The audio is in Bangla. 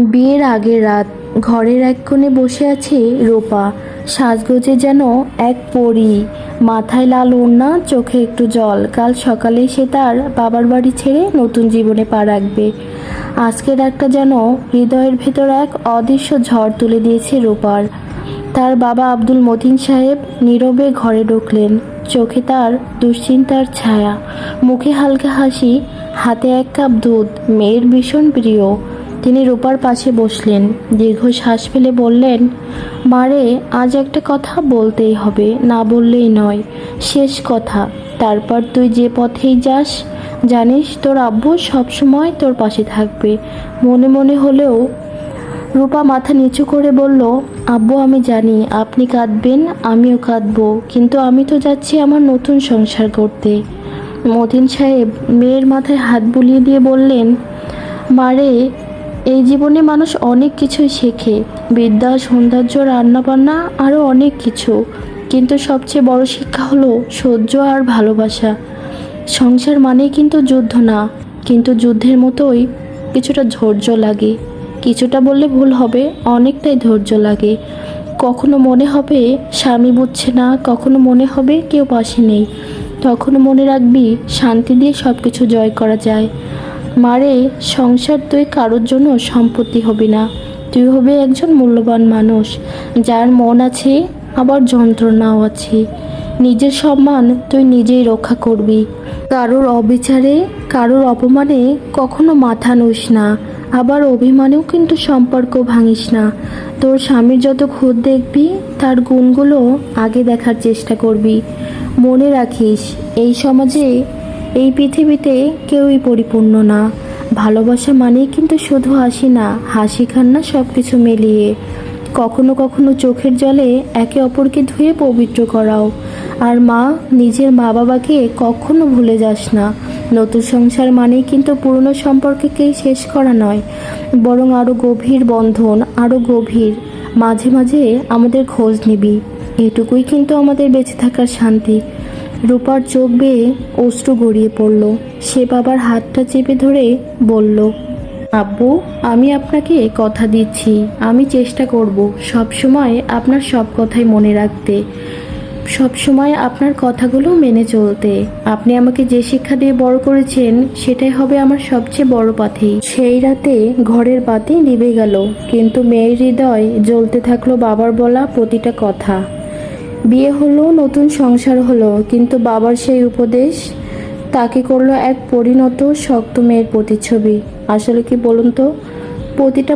বিয়ের আগের রাত, ঘরের এক কোণে বসে আছে রূপা, সাজগোজে যেন এক পরী। মাথায় লাল ওড়না, চোখে একটু জল। কাল সকালে সে তার বাবার বাড়ি ছেড়ে নতুন জীবনে পা রাখবে। আজকের একটা যেন হৃদয়ের ভেতর এক অদৃশ্য ঝড় তুলে দিয়েছে রূপার। তার বাবা আব্দুল মতিন সাহেব নীরবে ঘরে ঢুকলেন। চোখে তার দুশ্চিন্তার ছায়া, মুখে হালকা হাসি, হাতে এক কাপ দুধ, মেয়ের ভীষণ প্রিয়। তিনি রূপার পাশে বসলেন, দীর্ঘ শ্বাস ফেলে বললেন, মারে, আজ একটা কথা বলতেই হবে, না বললেই নয়। শেষ কথা। তারপর তুই যে পথেই যাস, জানিস তোর আব্বু সবসময় তোর পাশে থাকবে। মনে মনে হলেও রূপা মাথা নিচু করে বলল, আব্বু, আমি জানি আপনি কাঁদবেন, আমিও কাঁদবো, কিন্তু আমি তো যাচ্ছি আমার নতুন সংসার করতে। মতিন সাহেব মেয়ের মাথায় হাত বুলিয়ে দিয়ে বললেন, মারে, এই জীবনে মানুষ অনেক কিছুই শেখে, বিদ্যা, সৌন্দর্য, রান্নাবান্না, আরও অনেক কিছু, কিন্তু সবচেয়ে বড় শিক্ষা হলো সহ্য আর ভালোবাসা। সংসার মানেই কিন্তু যুদ্ধ না, কিন্তু যুদ্ধের মতোই কিছুটা ধৈর্য লাগে। কিছুটা বললে ভুল হবে, অনেকটাই ধৈর্য লাগে। কখনো মনে হবে স্বামী বুঝছে না, কখনো মনে হবে কেউ পাশে নেই, তখনও মনে রাখবি শান্তি দিয়ে সব কিছু জয় করা যায়। মারে, সংসার তুই কারোর জন্য সম্পত্তি হবি না, তুই হবে একজন মূল্যবান মানুষ, যার মন আছে, আবার যন্ত্রণাও আছে। নিজের সম্মান তুই নিজেই রক্ষা করবি। কারোর অবিচারে, কারোর অপমানে কখনো মাথা নুস না, আবার অভিমানেও কিন্তু সম্পর্ক ভাঙিস না। তোর স্বামীর যত খুঁত দেখবি, তার গুণগুলো আগে দেখার চেষ্টা করবি। মনে রাখিস, এই সমাজে, এই পৃথিবীতে কেউই পরিপূর্ণ না। ভালোবাসা মানেই কিন্তু শুধু হাসি না, হাসি কান্না সব কিছু মিলিয়ে। কখনো কখনো চোখের জলে একে অপরকে ধুয়ে পবিত্র করাও। আর মা, নিজের মা বাবাকে কখনো ভুলে যাস না। নতুন সংসার মানেই কিন্তু পুরনো সম্পর্ককে শেষ করা নয়, বরং আরও গভীর বন্ধন, আরও গভীর। মাঝে মাঝে আমাদের খোঁজ নিবি, এটুকুই কিন্তু আমাদের বেঁচে থাকার শান্তি। রূপার চোখ বেয়ে অশ্রু গড়িয়ে পড়ল। সে বাবার হাতটা চেপে ধরে বলল, আব্বু, আমি আপনাকে কথা দিচ্ছি, আমি চেষ্টা করব সবসময় আপনার সব কথাই মনে রাখতে, সবসময় আপনার কথাগুলো মেনে চলতে। আপনি আমাকে যে শিক্ষা দিয়ে বড় করেছেন, সেটাই হবে আমার সবচেয়ে বড় পাথেয়। সেই রাতে ঘরের বাতি নিভে গেল, কিন্তু মেয়ের হৃদয় জ্বলতে থাকলো বাবার বলা প্রতিটা কথা। বিয়ে হলো, নতুন সংসার হলো, কিন্তু বাবার সেই উপদেশ তাকে করলো এক পরিণত শক্ত মেয়ের প্রতিচ্ছবি। আসলে কি বলুন তো, প্রতিটা